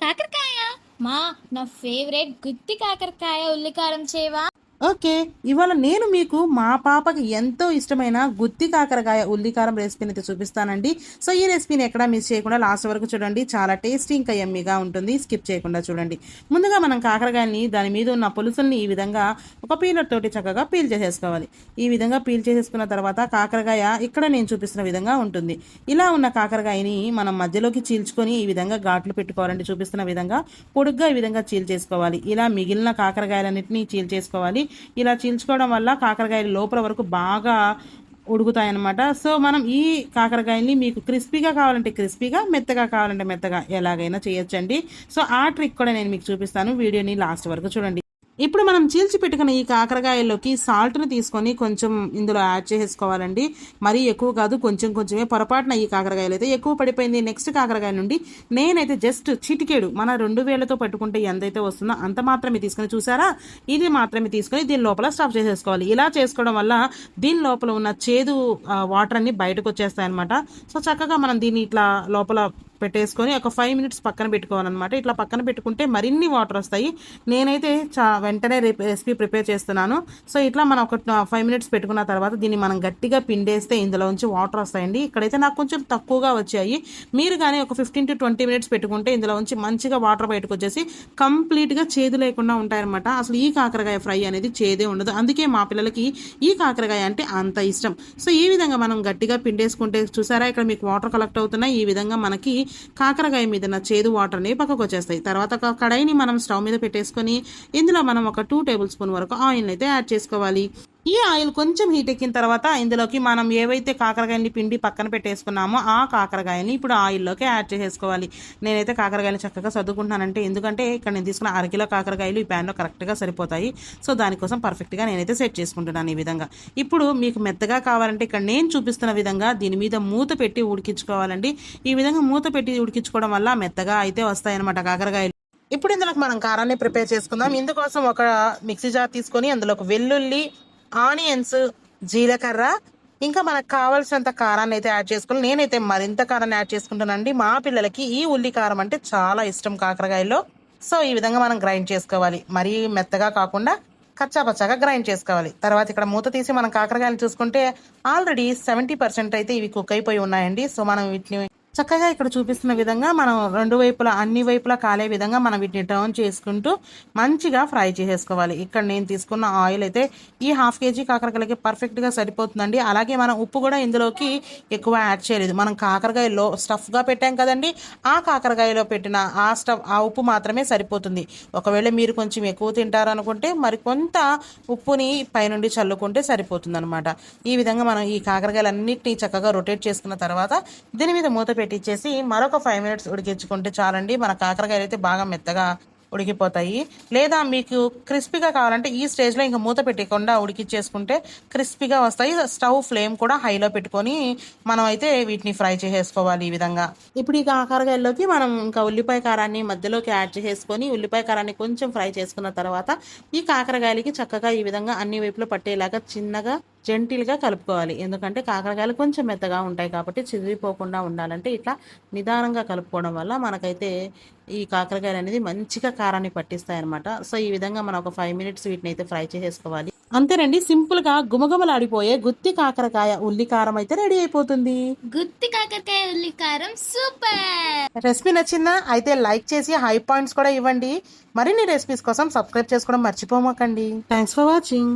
కాకరకాయ మా నా ఫేవరెట్ గుత్తి కాకరకాయ ఉల్లికారం చేవా. ఓకే, ఇవాళ నేను మీకు మా పాపకి ఎంతో ఇష్టమైన గుత్తి కాకరకాయ ఉల్లికారం రెసిపీని అయితే చూపిస్తానండి. సో ఈ రెసిపీని ఎక్కడా మిస్ చేయకుండా లాస్ట్ వరకు చూడండి. చాలా టేస్టీ ఇంకా యమ్మీగా ఉంటుంది. స్కిప్ చేయకుండా చూడండి. ముందుగా మనం కాకరకాయని దాని మీద ఉన్న పులుసుల్ని ఈ విధంగా ఒక పీలర్ తోటి చక్కగా పీల్ చేసేసుకోవాలి. ఈ విధంగా పీల్ చేసేసుకున్న తర్వాత కాకరకాయ ఇక్కడ నేను చూపిస్తున్న విధంగా ఉంటుంది. ఇలా ఉన్న కాకరకాయని మనం మధ్యలోకి చీల్చుకొని ఈ విధంగా ఘాట్లు పెట్టుకోవాలండి. చూపిస్తున్న విధంగా పొడుగ్గా ఈ విధంగా చీల్ చేసుకోవాలి. ఇలా మిగిలిన కాకరకాయలన్నింటినీ చీల్ చేసుకోవాలి. ఇలా చీల్చుకోవడం వల్ల కాకరకాయలు లోపల వరకు బాగా ఉడుకుతాయన్నమాట. సో మనం ఈ కాకరకాయల్ని మీకు క్రిస్పీగా కావాలంటే క్రిస్పీగా, మెత్తగా కావాలంటే మెత్తగా ఎలాగైనా చేయొచ్చండి. సో ఆ ట్రిక్ కూడా నేను మీకు చూపిస్తాను. వీడియోని లాస్ట్ వరకు చూడండి. ఇప్పుడు మనం చీల్చి పెట్టుకున్న ఈ కాకరకాయల్లోకి సాల్ట్ని తీసుకొని కొంచెం ఇందులో యాడ్ చేసేసుకోవాలండి. మరీ ఎక్కువ కాదు, కొంచెం కొంచెమే. పొరపాటున ఈ కాకరకాయలు అయితే ఎక్కువ పడిపోయింది. నెక్స్ట్ కాకరకాయ నుండి నేనైతే జస్ట్ చిటికేడు మన 2 వేలతో పట్టుకుంటే ఎంతైతే వస్తుందో అంత మాత్రమే తీసుకొని, చూసారా, ఇది మాత్రమే తీసుకొని దీని లోపల స్టఫ్ చేసేసుకోవాలి. ఇలా చేసుకోవడం వల్ల దీని లోపల ఉన్న చేదు వాటర్ అన్ని బయటకు వచ్చేస్తాయి అనమాట. సో చక్కగా మనం దీన్ని ఇట్లా లోపల పెట్టేసుకొని ఒక 5 మినిట్స్ పక్కన పెట్టుకోవాలన్నమాట. ఇట్లా పక్కన పెట్టుకుంటే మరిన్ని వాటర్ వస్తాయి. నేనైతే వెంటనే రెసిపీ ప్రిపేర్ చేస్తున్నాను. సో ఇట్లా మనం ఒక 5 మినిట్స్ పెట్టుకున్న తర్వాత దీన్ని మనం గట్టిగా పిండేస్తే ఇందులో నుంచి వాటర్ వస్తాయండి. ఇక్కడైతే నాకు కొంచెం తక్కువగా వచ్చాయి. మీరు కానీ ఒక 15 to 20 మినిట్స్ పెట్టుకుంటే ఇందులో నుంచి మంచిగా వాటర్ బయటకు వచ్చేసి కంప్లీట్గా చేదు లేకుండా ఉంటాయన్నమాట. అసలు ఈ కాకరకాయ ఫ్రై అనేది చేదే ఉండదు. అందుకే మా పిల్లలకి ఈ కాకరకాయ అంటే అంత ఇష్టం. సో ఈ విధంగా మనం గట్టిగా పిండేసుకుంటే, చూసారా ఇక్కడ మీకు వాటర్ కలెక్ట్ అవుతున్నాయి. ఈ విధంగా మనకి కాకరకాయ మీద ఉన్న చేదు వాటర్ అనేవి పక్కకు వచ్చేస్తాయి. తర్వాత ఒక కడాయిని మనం స్టవ్ మీద పెట్టేసుకొని ఇందులో మనం ఒక 2 టేబుల్ స్పూన్ వరకు ఆయిల్ అయితే యాడ్ చేసుకోవాలి. ఈ ఆయిల్ కొంచెం హీట్ ఎక్కిన తర్వాత ఇందులోకి మనం ఏవైతే కాకరకాయని పిండి పక్కన పెట్టేసుకున్నామో ఆ కాకరకాయని ఇప్పుడు ఆయిల్లోకి యాడ్ చేసేసుకోవాలి. నేనైతే కాకరకాయలు చక్కగా సర్దుకుంటున్నానంటే, ఎందుకంటే ఇక్కడ నేను తీసుకున్న 1 కిలో కాకరకాయలు ఈ ప్యాన్లో కరెక్ట్గా సరిపోతాయి. సో దానికోసం పర్ఫెక్ట్గా నేనైతే సెట్ చేసుకుంటున్నాను ఈ విధంగా. ఇప్పుడు మీకు మెత్తగా కావాలంటే ఇక్కడ నేను చూపిస్తున్న విధంగా దీని మీద మూత పెట్టి ఉడికించుకోవాలండి. ఈ విధంగా మూత పెట్టి ఉడికించుకోవడం వల్ల మెత్తగా అయితే వస్తాయన్నమాట కాకరకాయలు. ఇప్పుడు ఇందులోకి మనం కారాన్ని ప్రిపేర్ చేసుకుందాం. ఇందుకోసం ఒక మిక్సీ జార్ తీసుకొని అందులోకి వెల్లుల్లి, ఆనియన్స్, జీలకర్ర, ఇంకా మనకు కావాల్సినంత కారాన్ని అయితే యాడ్ చేసుకుని, నేనైతే మరింత కారాన్ని యాడ్ చేసుకుంటానండి. మా పిల్లలకి ఈ ఉల్లి కారం అంటే చాలా ఇష్టం కాకరకాయలో. సో ఈ విధంగా మనం గ్రైండ్ చేసుకోవాలి. మరీ మెత్తగా కాకుండా కచ్చాపచ్చాగా గ్రైండ్ చేసుకోవాలి. తర్వాత ఇక్కడ మూత తీసి మనం కాకరకాయలు చూసుకుంటే ఆల్రెడీ 70% అయితే ఇవి కుక్ అయిపోయి ఉన్నాయండి. సో మనం వీటిని చక్కగా ఇక్కడ చూపిస్తున్న విధంగా మనం అన్ని వైపులా కాలే విధంగా మనం వీటిని టర్న్ చేసుకుంటూ మంచిగా ఫ్రై చేసేసుకోవాలి. ఇక్కడ నేను తీసుకున్న ఆయిల్ అయితే ఈ 1/2 కేజీ కాకరకాయలకి పర్ఫెక్ట్గా సరిపోతుందండి. అలాగే మనం ఉప్పు కూడా ఇందులోకి ఎక్కువ యాడ్ చేయలేదు. మనం కాకరకాయలో స్టఫ్గా పెట్టాం కదండి, ఆ కాకరకాయలో పెట్టిన ఆ ఉప్పు మాత్రమే సరిపోతుంది. ఒకవేళ మీరు కొంచెం ఎక్కువ తింటారనుకుంటే మరి కొంత ఉప్పుని పైనుండి చల్లుకుంటే సరిపోతుంది అనమాట. ఈ విధంగా మనం ఈ కాకరకాయలన్నింటినీ చక్కగా రొటేట్ చేసుకున్న తర్వాత దీని మీద మూత పెట్టించేసి మరొక 5 మినిట్స్ ఉడికించుకుంటే చాలండి. మన కాకరకాయలు అయితే బాగా మెత్తగా ఉడికిపోతాయి. లేదా మీకు క్రిస్పీగా కావాలంటే ఈ స్టేజ్లో ఇంకా మూత పెట్టకుండా ఉడికిచ్చేసుకుంటే క్రిస్పీగా వస్తాయి. స్టవ్ ఫ్లేమ్ కూడా హైలో పెట్టుకొని మనం అయితే వీటిని ఫ్రై చేసేసుకోవాలి ఈ విధంగా. ఇప్పుడు ఈ కాకరకాయల్లోకి మనం ఇంకా ఉల్లిపాయ కారాన్ని మధ్యలోకి యాడ్ చేసేసుకొని ఉల్లిపాయ కారాన్ని కొంచెం ఫ్రై చేసుకున్న తర్వాత ఈ కాకరకాయలకి చక్కగా ఈ విధంగా అన్ని వైపులో పట్టేలాగా చిన్నగా జెంటిల్గా కలుపుకోవాలి. ఎందుకంటే కాకరకాయలు కొంచెం మెత్తగా ఉంటాయి కాబట్టి చిదిరిపోకుండా ఉండాలంటే ఇట్లా నిదానంగా కలుపుకోవడం వల్ల మనకైతే ఈ కాకరకాయలు అనేది మంచిగా కారాన్ని పట్టిస్తాయి అనమాట. సో ఈ విధంగా మనం ఒక 5 మినిట్స్ వీటిని అయితే ఫ్రై చేసేసుకోవాలి. అంతేనండి, సింపుల్గా గుమగుమలాడిపోయే గుత్తి కాకరకాయ ఉల్లికారం అయితే రెడీ అయిపోతుంది. గుత్తి కాకరకాయ ఉల్లికారం సూపర్. రెసిపీ నచ్చిందా? అయితే లైక్ చేసి హై పాయింట్స్ కూడా ఇవ్వండి. మరిన్ని రెసిపీస్ కోసం సబ్స్క్రైబ్ చేసుకోవడం మర్చిపోమాకండి. Thanks for watching.